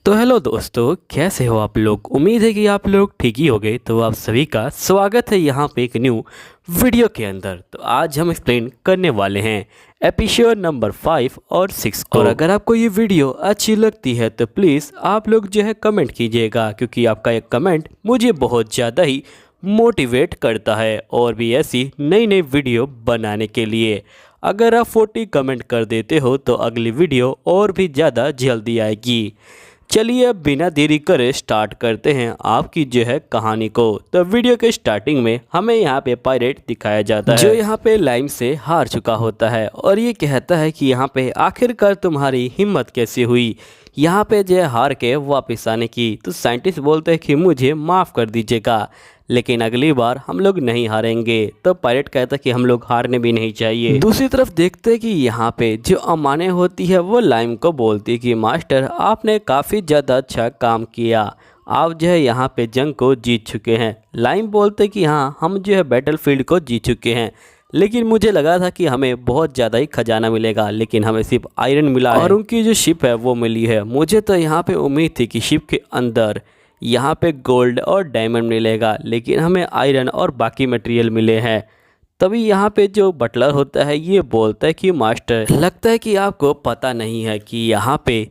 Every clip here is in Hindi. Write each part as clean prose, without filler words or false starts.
तो हेलो दोस्तों, कैसे हो आप लोग। उम्मीद है कि आप लोग ठीक ही होंगे। तो आप सभी का स्वागत है यहाँ पे एक न्यू वीडियो के अंदर। तो आज हम एक्सप्लेन करने वाले हैं एपिसोड नंबर 5 और 6 को। और अगर आपको ये वीडियो अच्छी लगती है तो प्लीज़ आप लोग जो है कमेंट कीजिएगा, क्योंकि आपका एक कमेंट मुझे बहुत ज़्यादा ही मोटिवेट करता है और भी ऐसी नई नई वीडियो बनाने के लिए। अगर आप 40 कमेंट कर देते हो तो अगली वीडियो और भी ज़्यादा जल्दी आएगी। चलिए अब बिना देरी करे स्टार्ट करते हैं आपकी जो है कहानी को। तो वीडियो के स्टार्टिंग में हमें यहाँ पे पायरेट दिखाया जाता है, जो यहाँ पे लाइम से हार चुका होता है और ये कहता है कि यहाँ पे आखिरकार तुम्हारी हिम्मत कैसे हुई यहाँ पे जो है हार के वापस आने की। तो साइंटिस्ट बोलते हैं कि मुझे माफ़ कर दीजिएगा, लेकिन अगली बार हम लोग नहीं हारेंगे। तो पायलट कहता है कि हम लोग हारने भी नहीं चाहिए। दूसरी तरफ देखते हैं कि यहाँ पे जो अमाने होती है वो लाइम को बोलती है कि मास्टर आपने काफ़ी ज़्यादा अच्छा काम किया, आप जो है यहाँ पे जंग को जीत चुके हैं। लाइम बोलते कि हाँ हम जो है बैटलफील्ड को जीत चुके हैं, लेकिन मुझे लगा था कि हमें बहुत ज़्यादा ही खजाना मिलेगा, लेकिन हमें सिर्फ आयरन मिला और उनकी जो शिप है वो मिली है। मुझे तो यहाँ पे उम्मीद थी कि शिप के अंदर यहाँ पे गोल्ड और डायमंड मिलेगा, लेकिन हमें आयरन और बाकी मटेरियल मिले हैं। तभी यहाँ पे जो बटलर होता है ये बोलता है कि मास्टर लगता है कि आपको पता नहीं है कि यहाँ पे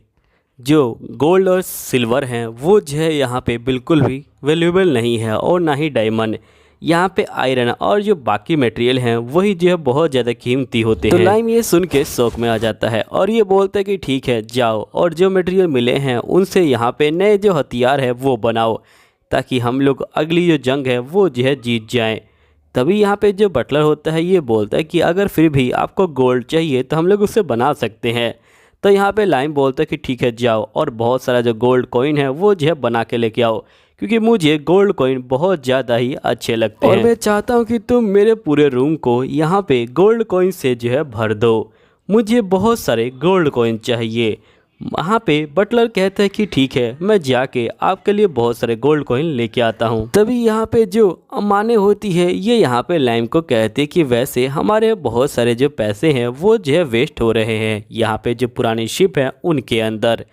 जो गोल्ड और सिल्वर हैं वो जो है यहाँ पे बिल्कुल भी वैल्यूएबल नहीं है, और ना ही डायमंड। यहाँ पे आयरन और जो बाकी मटेरियल हैं वही जो है बहुत ज़्यादा कीमती होते हैं। तो लाइम ये सुन के शौक में आ जाता है और ये बोलता है कि ठीक है जाओ और जो मटेरियल मिले हैं उनसे यहाँ पे नए जो हथियार है वो बनाओ, ताकि हम लोग अगली जो जंग है वो जो है जीत जाएँ। तभी यहाँ पे जो बटलर होता है ये बोलता है कि अगर फिर भी आपको गोल्ड चाहिए तो हम लोग उससे बना सकते हैं। तो यहाँ पे लाइम बोलता है कि ठीक है जाओ और बहुत सारा जो गोल्ड कॉइन है वो जो है बना के लेके आओ, क्योंकि मुझे गोल्ड कॉइन बहुत ज़्यादा ही अच्छे लगते हैं और मैं चाहता हूँ कि तुम मेरे पूरे रूम को यहाँ पे गोल्ड कॉइन से जो है भर दो। मुझे बहुत सारे गोल्ड कॉइन चाहिए। वहाँ पे बटलर कहता है कि ठीक है मैं जाके आपके लिए बहुत सारे गोल्ड कॉइन लेके आता हूँ। तभी यहाँ पे जो अमाने होती है ये यहाँ पे लाइम को कहते हैं कि वैसे हमारे बहुत सारे जो पैसे हैं वो जो है वेस्ट हो रहे हैं यहाँ पे जो पुरानी शिप है उनके अंदर,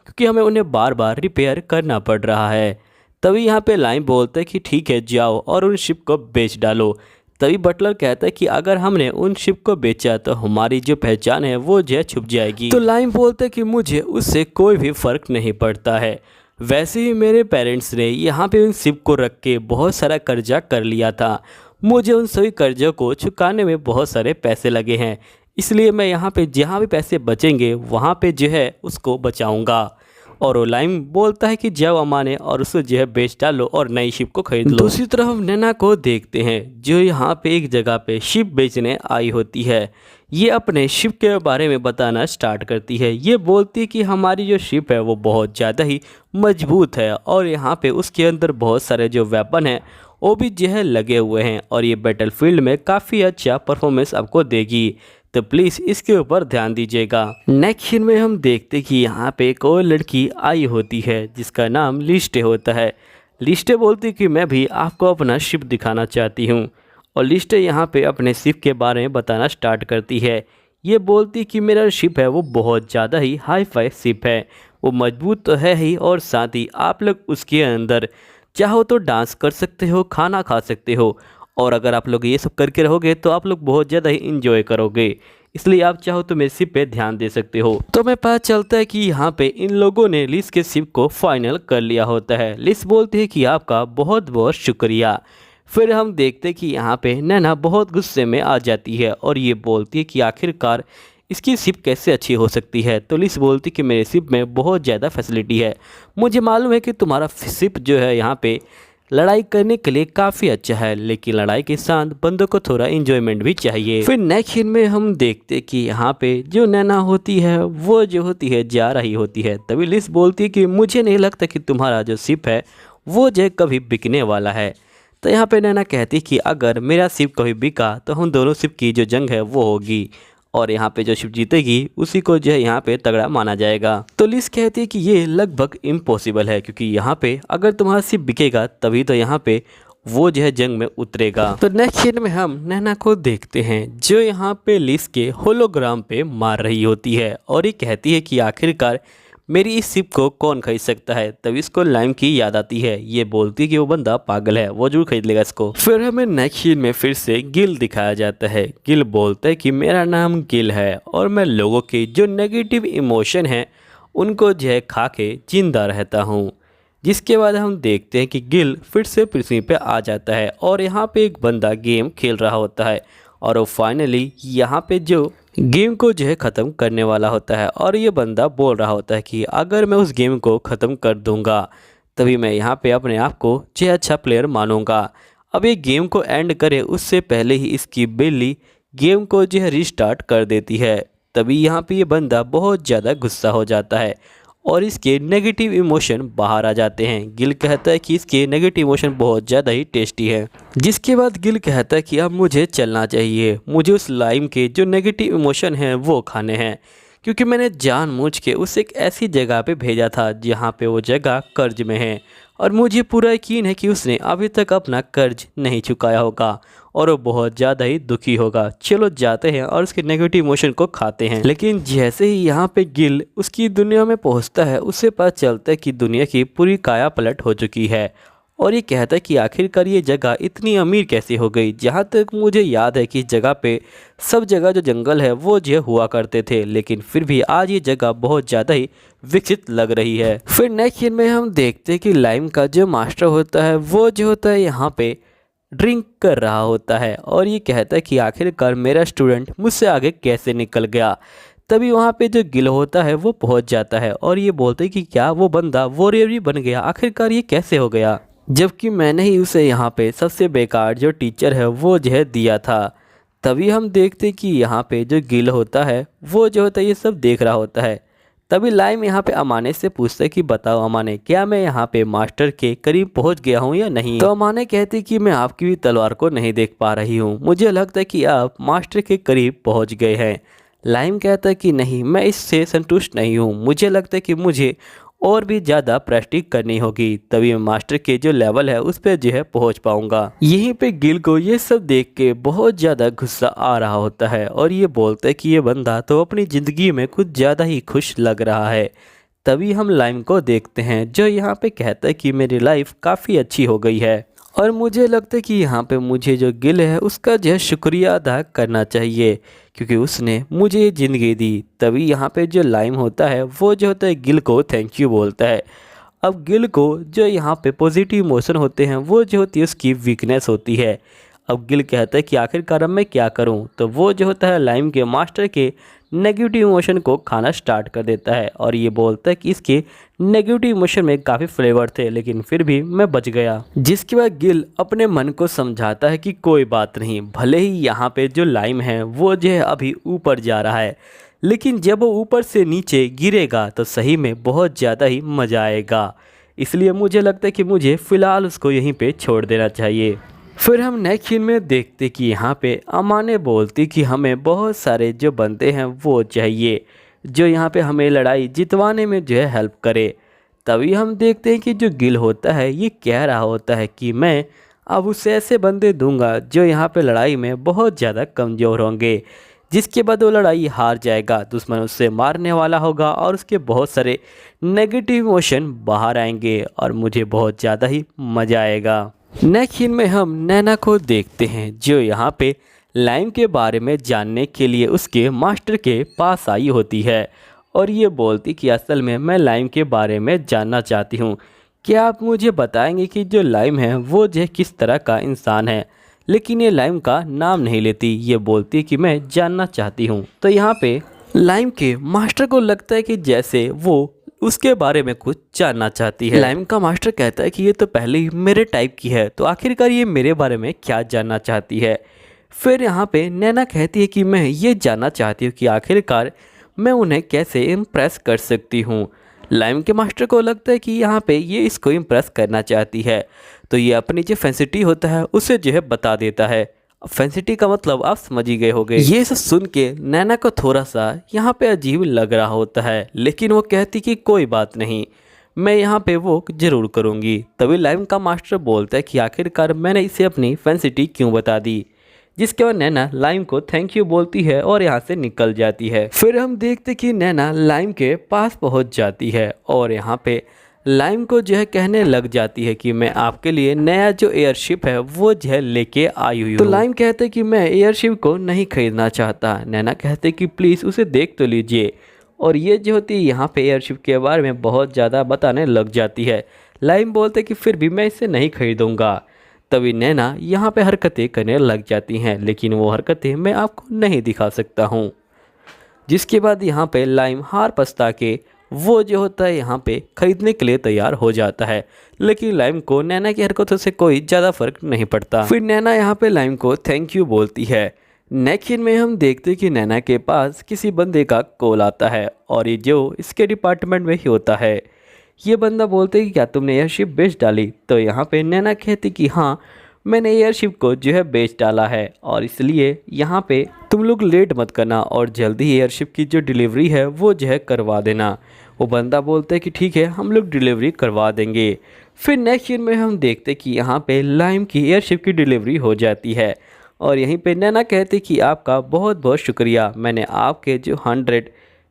क्योंकि हमें उन्हें बार बार रिपेयर करना पड़ रहा है। तभी यहाँ पे लाइम बोलता है कि ठीक है जाओ और उन शिप को बेच डालो। तभी बटलर कहता है कि अगर हमने उन शिप को बेचा तो हमारी जो पहचान है वो जो है छुप जाएगी। तो लाइम बोलता है कि मुझे उससे कोई भी फ़र्क नहीं पड़ता है। वैसे ही मेरे पेरेंट्स ने यहाँ पे उन शिप को रख के बहुत सारा कर्जा कर लिया था, मुझे उन सभी कर्जों को चुकाने में बहुत सारे पैसे लगे हैं, इसलिए मैं यहाँ पे जहाँ भी पैसे बचेंगे वहाँ पे जो है उसको बचाऊँगा। और लाइम बोलता है कि जाओ अमाने और उसे जो है बेच डालो और नई शिप को खरीद लो। दूसरी तरफ नैना को देखते हैं जो यहाँ पे एक जगह पे शिप बेचने आई होती है। ये अपने शिप के बारे में बताना स्टार्ट करती है। ये बोलती है कि हमारी जो शिप है वो बहुत ज़्यादा ही मजबूत है और यहाँ पे उसके अंदर बहुत सारे जो वेपन हैं वो भी जो है लगे हुए हैं और ये बैटलफील्ड में काफ़ी अच्छा परफॉर्मेंस आपको देगी, तो प्लीज़ इसके ऊपर ध्यान दीजिएगा। नेक्स्ट सीन में हम देखते कि यहाँ पे एक और लड़की आई होती है जिसका नाम लिस्टे होता है। लिस्टे बोलती कि मैं भी आपको अपना शिप दिखाना चाहती हूँ, और लिस्टे यहाँ पे अपने शिप के बारे में बताना स्टार्ट करती है। ये बोलती कि मेरा शिप है वो बहुत ज़्यादा ही हाई फाई शिप है, वो मजबूत तो है ही और साथ ही आप लोग उसके अंदर चाहो तो डांस कर सकते हो, खाना खा सकते हो, और अगर आप लोग ये सब करके रहोगे तो आप लोग बहुत ज़्यादा ही इंजॉय करोगे, इसलिए आप चाहो तो मेरे शिप पे ध्यान दे सकते हो। तो मैं पता चलता है कि यहाँ पे इन लोगों ने लिस के शिप को फाइनल कर लिया होता है। लिस बोलती है कि आपका बहुत बहुत शुक्रिया। फिर हम देखते कि यहाँ पे नैना बहुत गुस्से में आ जाती है और ये बोलती है कि आखिरकार इसकी शिप कैसे अच्छी हो सकती है। तो लिस बोलती कि मेरे शिप में बहुत ज़्यादा फैसिलिटी है, मुझे मालूम है कि तुम्हारा शिप जो है यहाँ पे लड़ाई करने के लिए काफ़ी अच्छा है, लेकिन लड़ाई के साथ बंदों को थोड़ा इंजॉयमेंट भी चाहिए। फिर नेक्स्ट सीन में हम देखते कि यहाँ पे जो नैना होती है वो जो होती है जा रही होती है। तभी लिस बोलती है कि मुझे नहीं लगता कि तुम्हारा जो शिप है वो जो कभी बिकने वाला है। तो यहाँ पे नैना कहती कि अगर मेरा शिप कभी बिका तो हम दोनों शिप की जो जंग है वो होगी, और यहाँ पे जो शिप जीतेगी उसी को जो है यहाँ पे तगड़ा माना जाएगा। तो लिस कहती है कि ये लगभग इम्पॉसिबल है, क्योंकि यहाँ पे अगर तुम्हारा शिप बिकेगा तभी तो यहाँ पे वो जो है जंग में उतरेगा। तो नेक्स्ट सीन में हम नैना को देखते हैं जो यहाँ पे लिस के होलोग्राम पे मार रही होती है और ये कहती है कि आखिरकार मेरी इस शिप को कौन खरीद सकता है। तभी इसको लाइम की याद आती है। ये बोलती है कि वो बंदा पागल है, वो जरूर खरीद लेगा इसको। फिर हमें नेक्स्ट सीन में फिर से गिल दिखाया जाता है। गिल बोलता है कि मेरा नाम गिल है और मैं लोगों की जो नेगेटिव इमोशन है उनको जो है खा के जिंदा रहता हूँ। जिसके बाद हम देखते हैं कि गिल फिर से पृथ्वी पे आ जाता है और यहाँ पे एक बंदा गेम खेल रहा होता है और वो फाइनली यहाँ पे जो गेम को जो है ख़त्म करने वाला होता है और ये बंदा बोल रहा होता है कि अगर मैं उस गेम को ख़त्म कर दूंगा तभी मैं यहाँ पे अपने आप को जो अच्छा प्लेयर मानूंगा। अब ये गेम को एंड करे उससे पहले ही इसकी बिल्ली गेम को जो है रिस्टार्ट कर देती है। तभी यहाँ पे ये बंदा बहुत ज़्यादा गुस्सा हो जाता है और इसके नेगेटिव इमोशन बाहर आ जाते हैं। गिल कहता है कि इसके नेगेटिव इमोशन बहुत ज़्यादा ही टेस्टी है। जिसके बाद गिल कहता है कि अब मुझे चलना चाहिए, मुझे उस लाइम के जो नेगेटिव इमोशन हैं वो खाने हैं, क्योंकि मैंने जानबूझ के उसे एक ऐसी जगह पे भेजा था जहाँ पे वो जगह कर्ज में है और मुझे पूरा यकीन है कि उसने अभी तक अपना कर्ज नहीं चुकाया होगा और वो बहुत ज़्यादा ही दुखी होगा। चलो जाते हैं और उसके नेगेटिव इमोशन को खाते हैं। लेकिन जैसे ही यहाँ पे गिल उसकी दुनिया में पहुँचता है उसे पता चलता है कि दुनिया की पूरी काया पलट हो चुकी है और ये कहता है कि आखिरकार ये जगह इतनी अमीर कैसे हो गई। जहाँ तक मुझे याद है कि इस जगह पे सब जगह जो जंगल है वो जो हुआ करते थे, लेकिन फिर भी आज ये जगह बहुत ज़्यादा ही विकसित लग रही है। फिर नेक्स्ट सीन में हम देखते हैं कि लाइम का जो मास्टर होता है वो जो होता है यहाँ पे ड्रिंक कर रहा होता है और ये कहता है कि आखिरकार मेरा स्टूडेंट मुझसे आगे कैसे निकल गया। तभी वहाँ पे जो गिल होता है वो पहुँच जाता है और ये बोलते हैं कि क्या वो बंदा वॉरियर भी बन गया, आखिरकार ये कैसे हो गया, जबकि मैंने ही उसे यहाँ पे सबसे बेकार जो टीचर है वो जो है दिया था। तभी हम देखते कि यहाँ पे जो गिल होता है वो जो होता है ये सब देख रहा होता है। तभी लाइम यहाँ पे अमाने से पूछता है कि बताओ अमाने, क्या मैं यहाँ पे मास्टर के करीब पहुँच गया हूँ या नहीं। तो अमाने कहती कि मैं आपकी भी तलवार को नहीं देख पा रही हूँ, मुझे लगता है कि आप मास्टर के करीब पहुँच गए हैं। लाइम कहता है कि नहीं, मैं इससे संतुष्ट नहीं हूँ, मुझे लगता है कि मुझे और भी ज़्यादा प्रैक्टिस करनी होगी, तभी मैं मास्टर के जो लेवल है उस पर जो है पहुँच पाऊँगा। यहीं पे गिल को ये सब देख के बहुत ज़्यादा गुस्सा आ रहा होता है और ये बोलता है कि ये बंदा तो अपनी ज़िंदगी में कुछ ज़्यादा ही खुश लग रहा है। तभी हम लाइम को देखते हैं जो यहाँ पे कहता है कि मेरी लाइफ काफ़ी अच्छी हो गई है और मुझे लगता है कि यहाँ पे मुझे जो गिल है उसका जो है शुक्रिया अदा करना चाहिए क्योंकि उसने मुझे ये ज़िंदगी दी। तभी यहाँ पे जो लाइम होता है वो जो होता है गिल को थैंक यू बोलता है। अब गिल को जो यहाँ पे पॉजिटिव इमोशन होते हैं वो जो होती है उसकी वीकनेस होती है। अब गिल कहता है कि आखिरकार अब मैं क्या करूं, तो वो जो होता है लाइम के मास्टर के नेगेटिव इमोशन को खाना स्टार्ट कर देता है और ये बोलता है कि इसके नेगेटिव इमोशन में काफ़ी फ्लेवर थे लेकिन फिर भी मैं बच गया। जिसके बाद गिल अपने मन को समझाता है कि कोई बात नहीं, भले ही यहाँ पे जो लाइम है वो जो है अभी ऊपर जा रहा है लेकिन जब वो ऊपर से नीचे गिरेगा तो सही में बहुत ज़्यादा ही मज़ा आएगा, इसलिए मुझे लगता है कि मुझे फ़िलहाल उसको यहीं पे छोड़ देना चाहिए। फिर हम नेक्स्ट सीन में देखते कि यहाँ पे अमाने बोलती कि हमें बहुत सारे जो बंदे हैं वो चाहिए जो यहाँ पे हमें लड़ाई जितवाने में जो है हेल्प करे। तभी हम देखते हैं कि जो गिल होता है ये कह रहा होता है कि मैं अब उसे ऐसे बंदे दूंगा जो यहाँ पे लड़ाई में बहुत ज़्यादा कमज़ोर होंगे, जिसके बाद वो लड़ाई हार जाएगा, दुश्मन उससे मारने वाला होगा और उसके बहुत सारे नेगेटिव इमोशन बाहर आएंगे और मुझे बहुत ज़्यादा ही मज़ा आएगा। नेक्स्ट सीन में हम नैना को देखते हैं जो यहाँ पे लाइम के बारे में जानने के लिए उसके मास्टर के पास आई होती है और ये बोलती कि असल में मैं लाइम के बारे में जानना चाहती हूँ, क्या आप मुझे बताएंगे कि जो लाइम है वो जो किस तरह का इंसान है। लेकिन ये लाइम का नाम नहीं लेती, ये बोलती कि मैं जानना चाहती हूँ। तो यहाँ पे लाइम के मास्टर को लगता है कि जैसे वो उसके बारे में कुछ जानना चाहती है। लाइम का मास्टर कहता है कि ये तो पहले ही मेरे टाइप की है, तो आखिरकार ये मेरे बारे में क्या जानना चाहती है। फिर यहाँ पे नैना कहती है कि मैं ये जानना चाहती हूँ कि आखिरकार मैं उन्हें कैसे इम्प्रेस कर सकती हूँ। लाइम के मास्टर को लगता है कि यहाँ पे ये इसको इम्प्रेस करना चाहती है, तो ये अपनी जो फैंसिटी होता है उसे जो है बता देता है। फैंसिटी का मतलब आप समझ ही गए होंगे। ये सब सुन के नैना को थोड़ा सा यहाँ पे अजीब लग रहा होता है, लेकिन वो कहती कि कोई बात नहीं, मैं यहाँ पे वो ज़रूर करूँगी। तभी लाइम का मास्टर बोलता है कि आखिरकार मैंने इसे अपनी फैंसिटी क्यों बता दी। जिसके बाद नैना लाइम को थैंक यू बोलती है और यहाँ से निकल जाती है। फिर हम देखते कि नैना लाइम के पास पहुँच जाती है और यहाँ पे लाइम को जो है कहने लग जाती है कि मैं आपके लिए नया जो एयरशिप है वो जो है लेके आई हुई हूँ। तो लाइम कहते कि मैं एयरशिप को नहीं खरीदना चाहता। नैना कहते कि प्लीज़ उसे देख तो लीजिए, और ये जो होती है यहाँ पे एयरशिप के बारे में बहुत ज़्यादा बताने लग जाती है। लाइम बोलते कि फिर भी मैं इसे नहीं खरीदूँगा। तभी नैना यहाँ पे हरकतें करने लग जाती हैं, लेकिन वो हरकतें मैं आपको नहीं दिखा सकता हूँ। जिसके बाद यहाँ पे लाइम हार पछता के वो जो होता है यहाँ पे खरीदने के लिए तैयार हो जाता है, लेकिन लाइम को नैना की हरकतों से कोई ज़्यादा फर्क नहीं पड़ता। फिर नैना यहाँ पे लाइम को थैंक यू बोलती है। नेक्स्ट सीन में हम देखते कि नैना के पास किसी बंदे का कॉल आता है और ये जो इसके डिपार्टमेंट में ही होता है। ये बंदा बोलते कि क्या तुमने एयरशिप बेच डाली? तो यहाँ पे नैना कहती कि हाँ, मैंने एयरशिप को जो है बेच डाला है और इसलिए यहाँ पे तुम लोग लेट मत करना और जल्दी एयरशिप की जो डिलीवरी है वो जो है करवा देना। वो बंदा बोलते है कि ठीक है, हम लोग डिलीवरी करवा देंगे। फिर नेक्स्ट सीन में हम देखते कि यहाँ पे लाइम की एयरशिप की डिलीवरी हो जाती है और यहीं पे नैना कहती कि आपका बहुत बहुत शुक्रिया, मैंने आपके जो 100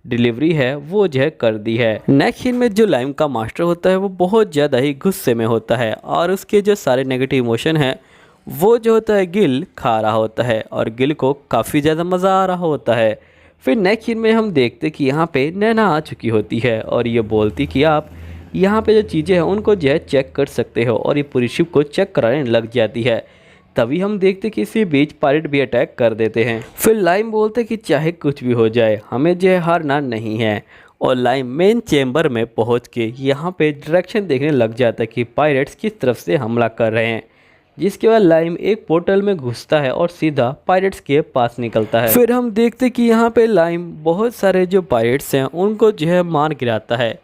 डिलीवरी है वो जो है कर दी है। नेक्स्ट सीन में जो लाइम का मास्टर होता है वो बहुत ज़्यादा ही गुस्से में होता है और उसके जो सारे नेगेटिव इमोशन है वो जो होता है गिल खा रहा होता है और गिल को काफ़ी ज़्यादा मज़ा आ रहा होता है। फिर नेक्स्ट सीन में हम देखते कि यहाँ पे नैना आ चुकी होती है और ये बोलती कि आप यहाँ पे जो चीज़ें हैं उनको जो है चेक कर सकते हो, और ये पूरी शिप को चेक कराने लग जाती है। तभी हम देखते कि इसी बीच पायरेट भी अटैक कर देते हैं। फिर लाइम बोलते कि चाहे कुछ भी हो जाए हमें जो है हारना नहीं है, और लाइम मेन चेम्बर में पहुंच के यहाँ पे डायरेक्शन देखने लग जाता है कि पायरेट्स किस तरफ से हमला कर रहे हैं। जिसके बाद लाइम एक पोर्टल में घुसता है और सीधा पायरेट्स के पास निकलता है। फिर हम देखते कि यहाँ पे लाइम बहुत सारे जो पायरेट्स हैं उनको जो है मार गिराता है।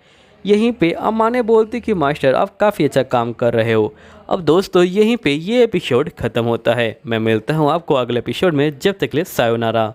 यहीं पे अमाने बोलती कि मास्टर आप काफ़ी अच्छा काम कर रहे हो। अब दोस्तों यहीं पे ये एपिसोड ख़त्म होता है। मैं मिलता हूँ आपको अगले एपिसोड में, जब तक के लिए सायोनारा।